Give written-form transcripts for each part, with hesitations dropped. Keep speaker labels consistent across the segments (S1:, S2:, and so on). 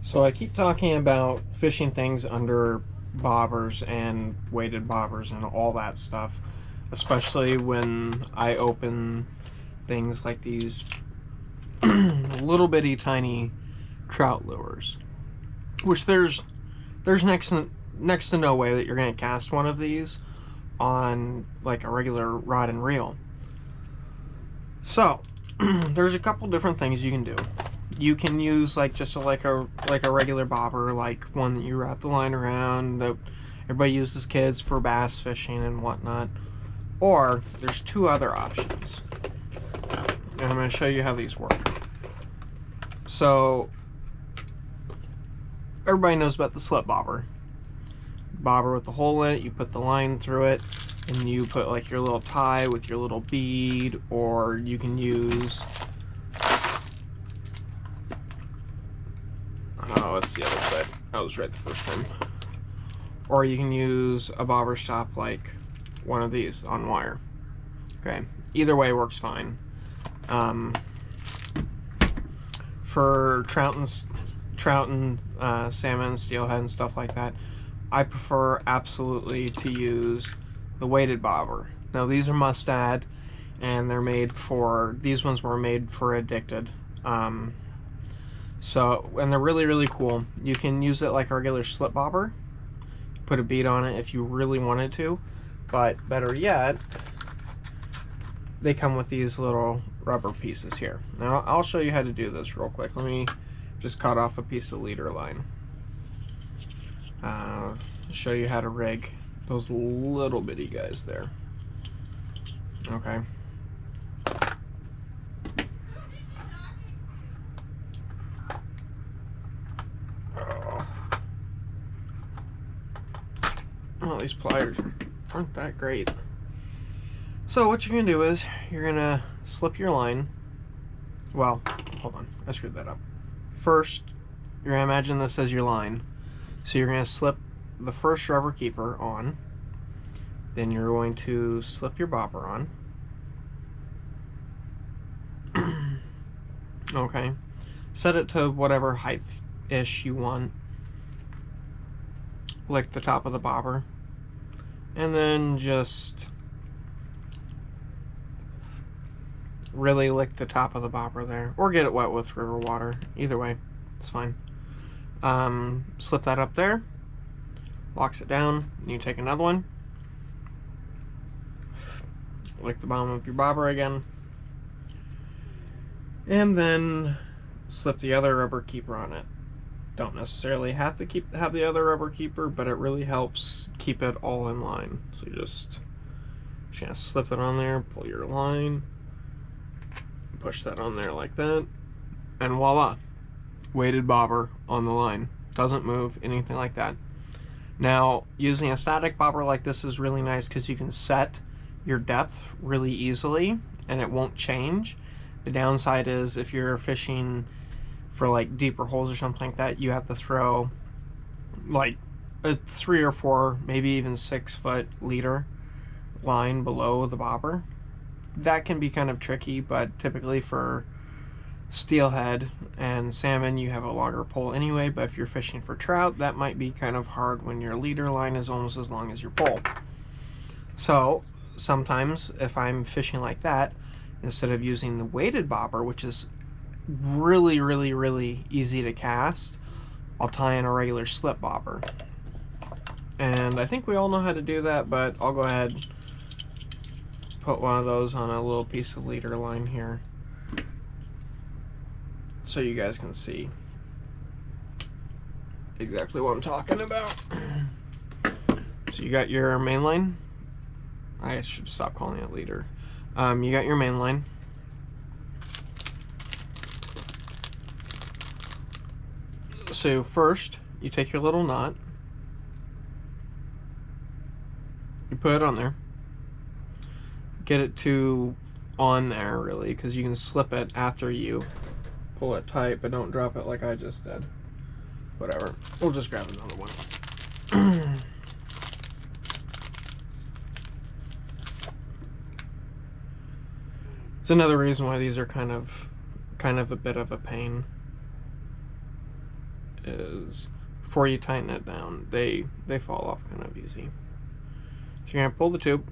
S1: So I keep talking about fishing things under bobbers and weighted bobbers and all that stuff, especially when I open things like these little bitty tiny trout lures, which there's next to no way that you're going to cast one of these on like a regular rod and reel. So there's a couple different things you can do. You can use like just like a regular bobber, like one that you wrap the line around that everybody uses, kids, for bass fishing and whatnot. Or there's two other options, and I'm going to show you how these work. So everybody knows about the slip bobber. Bobber with the hole in it, you put the line through it, and you put like your little tie with your little bead, or you can use, oh, it's the other side. I was right the first time. Or you can use a bobber stop like one of these on wire. Okay, either way works fine. For trout and salmon, steelhead, and stuff like that, I prefer absolutely to use the weighted bobber. Now these are Mustad, and they're made for, these ones were made for addicted. So, and they're really cool. You can use it like a regular slip bobber, put a bead on it if you really wanted to, but better yet, they come with these little rubber pieces here. Now I'll show you how to do this real quick. Let me just cut off a piece of leader line. Show you how to rig those little bitty guys there. Okay. Oh, these pliers aren't that great. So what you're gonna do is you're gonna slip your line. Well, hold on, I screwed that up. First, you're gonna imagine this as your line. So you're gonna slip the first rubber keeper on. Then you're going to slip your bobber on. Okay. Set it to whatever height-ish you want. Lick the top of the bobber. And then just really lick the top of the bobber there. Or get it wet with river water. Either way, it's fine. Slip that up there. Locks it down. You take another one. Lick the bottom of your bobber again. And then slip the other rubber keeper on it. Don't necessarily have to have the other rubber keeper, but it really helps keep it all in line. So you just gonna slip it on there, pull your line, push that on there like that, and voila, weighted bobber on the line. Doesn't move, anything like that. Now, using a static bobber like this is really nice because you can set your depth really easily and it won't change. The downside is if you're fishing for like deeper holes or something like that, you have to throw like a 3 or 4, maybe even 6 foot leader line below the bobber. That can be kind of tricky, but typically for steelhead and salmon you have a longer pole anyway, but if you're fishing for trout, that might be kind of hard when your leader line is almost as long as your pole. So sometimes if I'm fishing like that, instead of using the weighted bobber, which is really easy to cast, I'll tie in a regular slip bobber. And I think we all know how to do that, but I'll go ahead and put one of those on a little piece of leader line here so you guys can see exactly what I'm talking about. So you got your main line. I should stop calling it leader. You got your main line. So first, you take your little knot, you put it on there, get it to on there really, because you can slip it after you pull it tight, but don't drop it like I just did. Whatever, we'll just grab another one. It's another reason why these are kind of a bit of a pain, is before you tighten it down, they fall off kind of easy. So you're gonna pull the tube.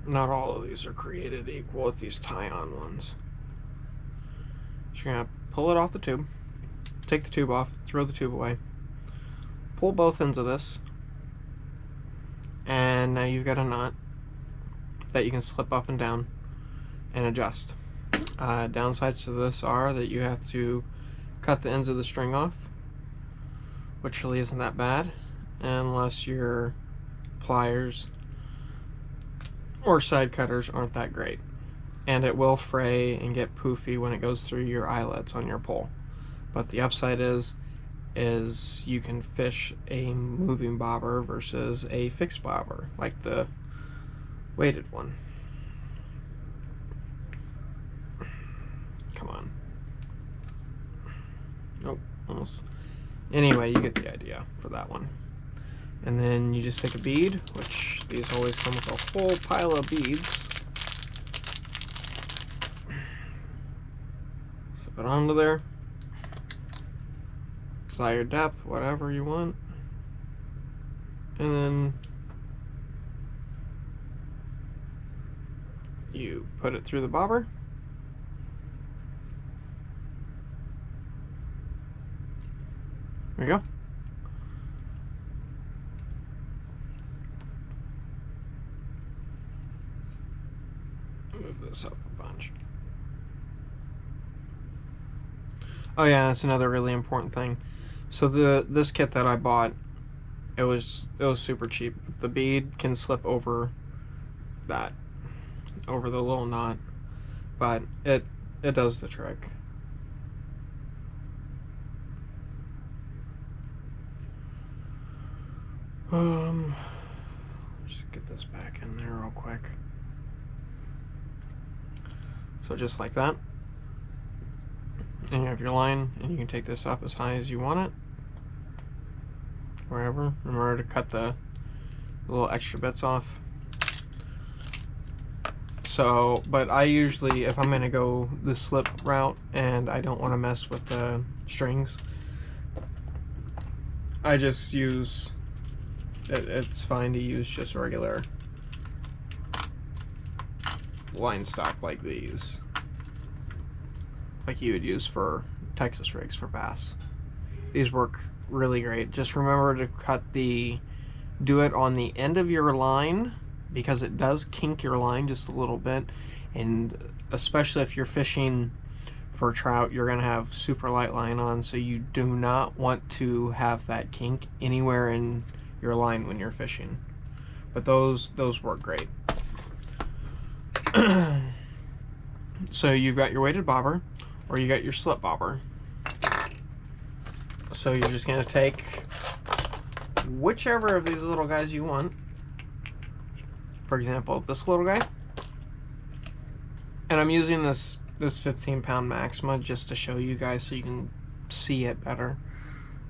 S1: Not all of these are created equal with these tie-on ones. So you're gonna pull it off the tube, take the tube off, throw the tube away, pull both ends of this, and now you've got a knot that you can slip up and down and adjust. Downsides to this are that you have to cut the ends of the string off, which really isn't that bad unless your pliers or side cutters aren't that great. And it will fray and get poofy when it goes through your eyelets on your pole. But the upside is you can fish a moving bobber versus a fixed bobber, like the weighted one. Come on. Nope, almost. Anyway, you get the idea for that one. And then you just take a bead, which these always come with a whole pile of beads. Slip it onto there. Desired depth, whatever you want. And then you put it through the bobber. There you go. Move this up a bunch. Oh yeah, that's another really important thing. So this kit that I bought, it was super cheap. The bead can slip over that, over the little knot, but it does the trick. Just get this back in there real quick. So just like that. And you have your line, and you can take this up as high as you want it. Wherever. Remember to cut the little extra bits off. So, but I usually, if I'm going to go the slip route and I don't want to mess with the strings, I just use... It's fine to use just regular line stock like these, like you would use for Texas rigs for bass. These work really great. Just remember to do it on the end of your line, because it does kink your line just a little bit, and especially if you're fishing for trout, you're going to have super light line on, so you do not want to have that kink anywhere in your line when you're fishing. But those work great. So you've got your weighted bobber, or you got your slip bobber. So you're just going to take whichever of these little guys you want. For example, this little guy. And I'm using this 15-pound Maxima just to show you guys so you can see it better.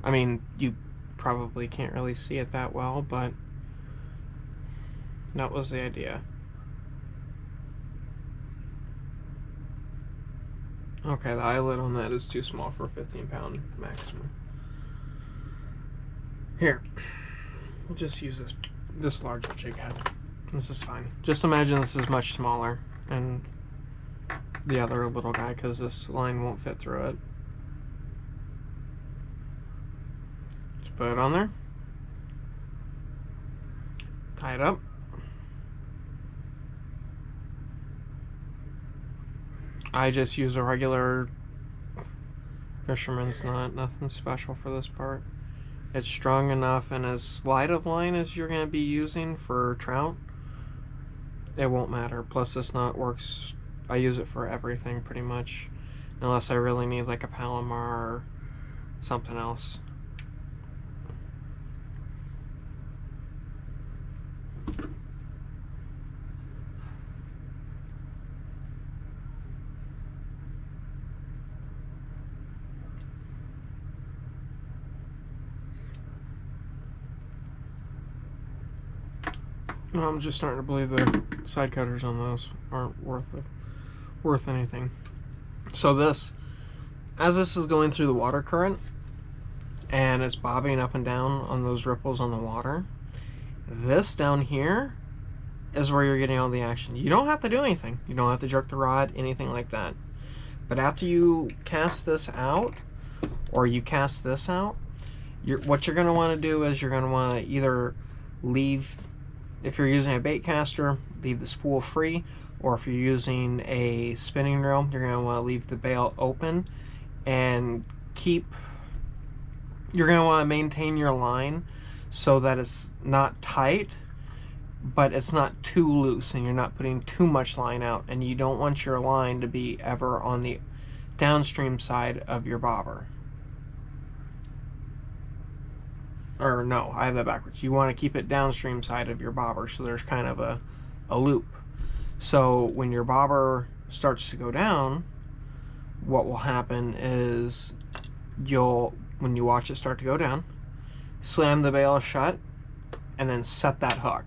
S1: I mean, you probably can't really see it that well, but that was the idea. Okay, the eyelet on that is too small for a 15-pound Maxima. Here, we'll just use this larger jig head. This is fine. Just imagine this is much smaller, and the other little guy, because this line won't fit through it. Just put it on there. Tie it up. I just use a regular fisherman's knot, nothing special for this part. It's strong enough, and as light of line as you're going to be using for trout, it won't matter. Plus this knot works, I use it for everything pretty much, unless I really need like a Palomar or something else. Well, I'm just starting to believe the side cutters on those aren't worth anything. So this, as this is going through the water current and it's bobbing up and down on those ripples on the water, this down here is where you're getting all the action. You don't have to do anything. You don't have to jerk the rod, anything like that. But after you cast this out, or you cast this out, what you're going to want to do is you're going to want to either leave, if you're using a bait caster, leave the spool free, or if you're using a spinning reel, you're going to want to leave the bail open and you're going to want to maintain your line so that it's not tight, but it's not too loose and you're not putting too much line out, and you don't want your line to be ever on the downstream side of your bobber. Or no, I have that backwards. You want to keep it downstream side of your bobber, so there's kind of a loop. So when your bobber starts to go down, what will happen is when you watch it start to go down, slam the bail shut and then set that hook,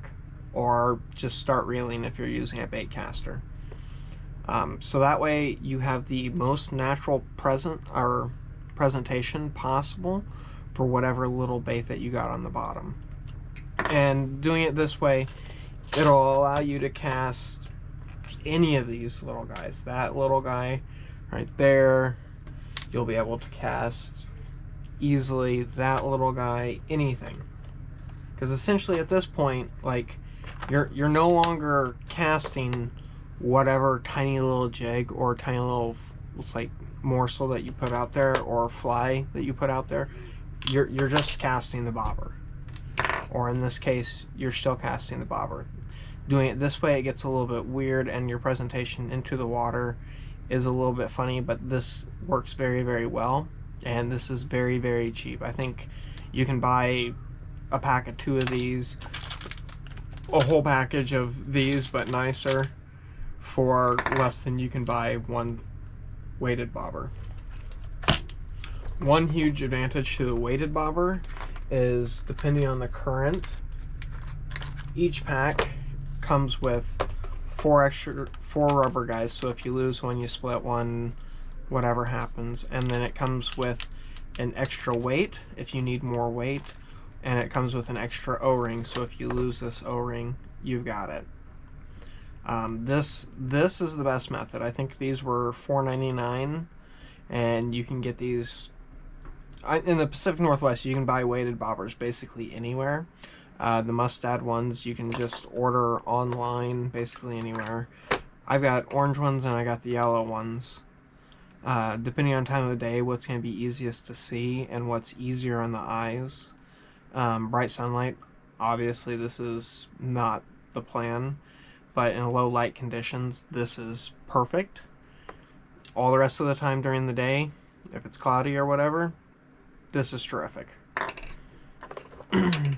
S1: or just start reeling if you're using a bait caster. So that way you have the most natural presentation possible for whatever little bait that you got on the bottom. And doing it this way, it'll allow you to cast any of these little guys. That little guy right there, you'll be able to cast easily. That little guy, anything. Because essentially at this point, like, you're no longer casting whatever tiny little jig or tiny little like morsel that you put out there or fly that you put out there. You're just casting the bobber, or in this case you're still casting the bobber. Doing it this way, it gets a little bit weird and your presentation into the water is a little bit funny, but this works very, very well, and this is very, very cheap. I think you can buy a pack of 2 of these, a whole package of these but nicer, for less than you can buy one weighted bobber. One huge advantage to the weighted bobber is, depending on the current, each pack comes with 4 rubber guys, so if you lose one, you split one, whatever happens. And then it comes with an extra weight if you need more weight, and it comes with an extra O-ring, so if you lose this O-ring, you've got it. This is the best method. I think these were $4.99, and you can get these in the Pacific Northwest. You can buy weighted bobbers basically anywhere. The Mustad ones you can just order online basically anywhere. I've got orange ones and I got the yellow ones. Depending on time of the day, what's going to be easiest to see and what's easier on the eyes. Bright sunlight, obviously this is not the plan, but in low light conditions this is perfect. All the rest of the time during the day, if it's cloudy or whatever, this is terrific. And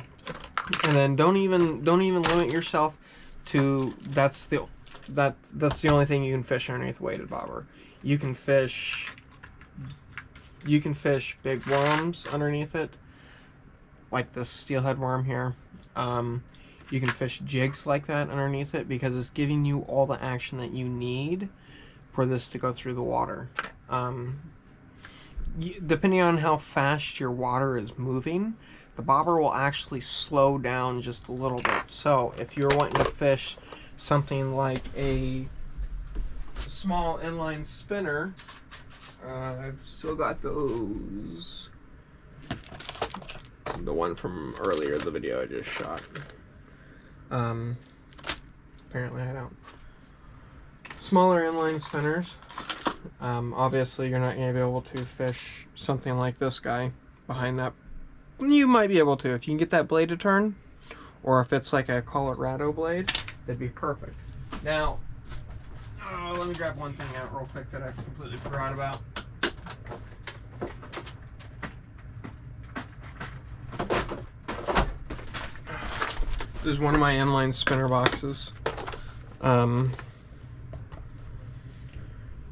S1: then don't even limit yourself to that's the only thing you can fish underneath a weighted bobber. You can fish big worms underneath it, like this steelhead worm here. You can fish jigs like that underneath it because it's giving you all the action that you need for this to go through the water. Depending on how fast your water is moving, the bobber will actually slow down just a little bit. So if you're wanting to fish something like a small inline spinner, I've still got those. The one from earlier, the video I just shot. Apparently I don't. Smaller inline spinners. Obviously you're not going to be able to fish something like this guy behind that. You might be able to if you can get that blade to turn, or if it's like a Colorado blade, that'd be perfect. Now, let me grab one thing out real quick that I completely forgot about. This is one of my inline spinner boxes.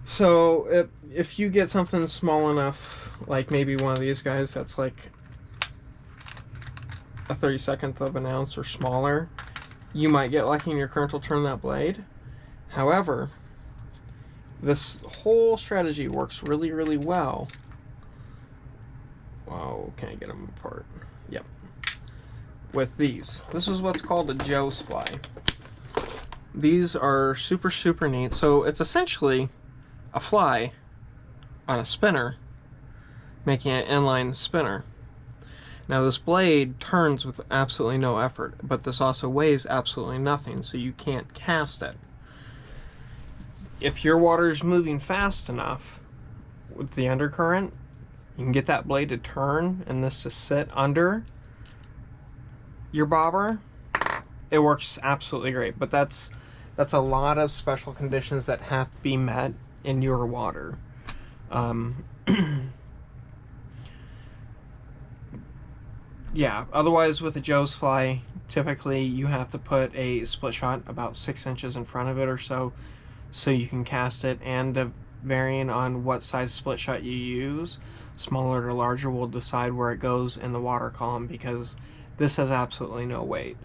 S1: So if you get something small enough, like maybe one of these guys that's like a 32nd of an ounce or smaller, you might get lucky and your current will turn that blade. However, this whole strategy works really, really well. Wow, can I get them apart? Yep. With these. This is what's called a Joe's fly. These are super, super neat. So it's essentially a fly on a spinner, making an inline spinner. Now this blade turns with absolutely no effort, but this also weighs absolutely nothing, so you can't cast it. If your water's moving fast enough with the undercurrent, you can get that blade to turn and this to sit under your bobber. It works absolutely great, but that's a lot of special conditions that have to be met in your water. Yeah, otherwise with a Joe's fly, typically you have to put a split shot about 6 inches in front of it or so you can cast it, and varying on what size split shot you use, smaller to larger will decide where it goes in the water column, because this has absolutely no weight.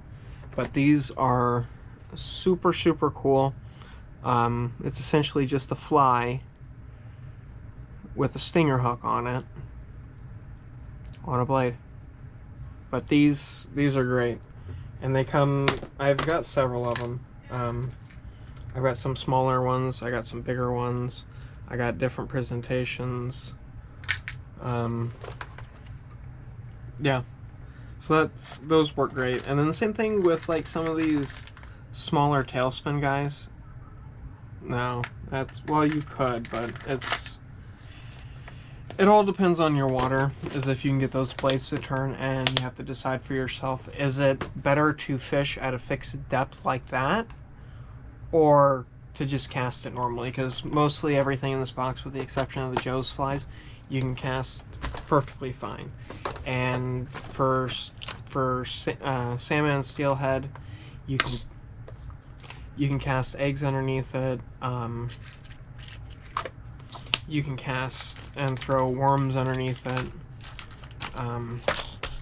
S1: But these are super, super cool. It's essentially just a fly with a stinger hook on it on a blade. But these are great, and they come, I've got several of them. I've got some smaller ones, I got some bigger ones, I got different presentations. Yeah, so those work great. And then the same thing with like some of these smaller tailspin guys. No, well, you could, but it all depends on your water, as if you can get those blades to turn, and you have to decide for yourself, is it better to fish at a fixed depth like that, or to just cast it normally? Because mostly everything in this box, with the exception of the Joe's flies, you can cast perfectly fine. And for salmon and steelhead, you can cast eggs underneath it. You can cast and throw worms underneath it.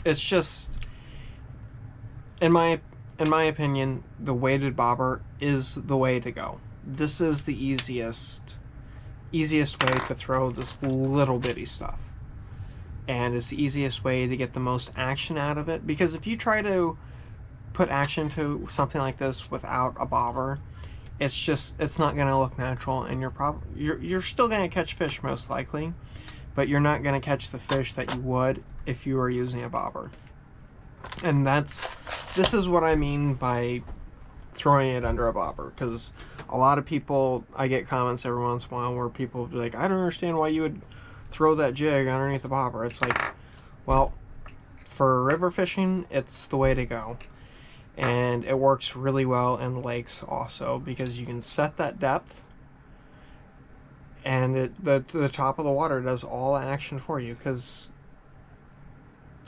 S1: It's just, in my opinion, the weighted bobber is the way to go. This is the easiest way to throw this little bitty stuff, and it's the easiest way to get the most action out of it. Because if you try to put action to something like this without a bobber, it's not going to look natural, and you're still going to catch fish most likely, but you're not going to catch the fish that you would if you were using a bobber. And this is what I mean by throwing it under a bobber, because a lot of people, I get comments every once in a while where people will be like, I don't understand why you would throw that jig underneath the bobber. It's like, well, for river fishing, it's the way to go. And it works really well in lakes also, because you can set that depth, and the top of the water does all the action for you, because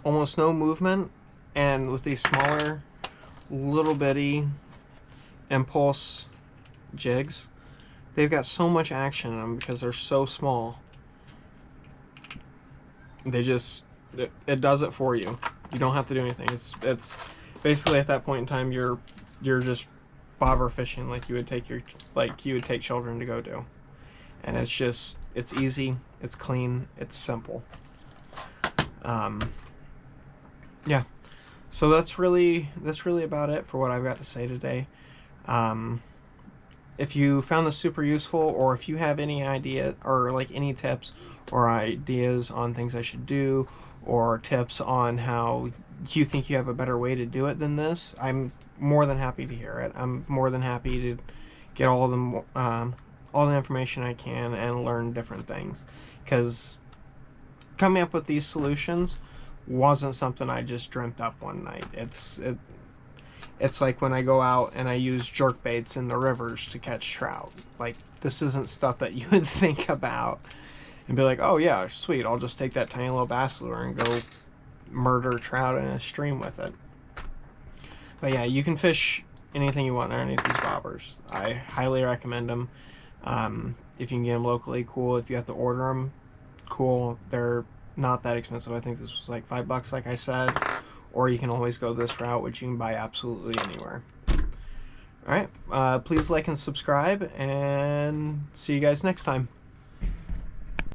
S1: almost no movement. And with these smaller little bitty impulse jigs, they've got so much action in them because they're so small. They just, it does it for you. You don't have to do anything. It's basically, at that point in time, you're just bobber fishing like you would take children to go do. And it's easy, it's clean, it's simple. Yeah. So that's really about it for what I've got to say today. If you found this super useful, or if you have any idea or like any tips or ideas on things I should do, or tips on how you think you have a better way to do it than this, I'm more than happy to hear it. I'm more than happy to get all the information I can and learn different things, because coming up with these solutions wasn't something I just dreamt up one night. It's like when I go out and I use jerk baits in the rivers to catch trout. Like, this isn't stuff that you would think about and be like, oh yeah, sweet, I'll just take that tiny little bass lure and go murder trout in a stream with it. But yeah, you can fish anything you want underneath these bobbers. I highly recommend them. If you can get them locally, cool. If you have to order them, cool. They're not that expensive. I think this was like $5, like I said. Or you can always go this route, which you can buy absolutely anywhere. All right. Please like and subscribe, and see you guys next time.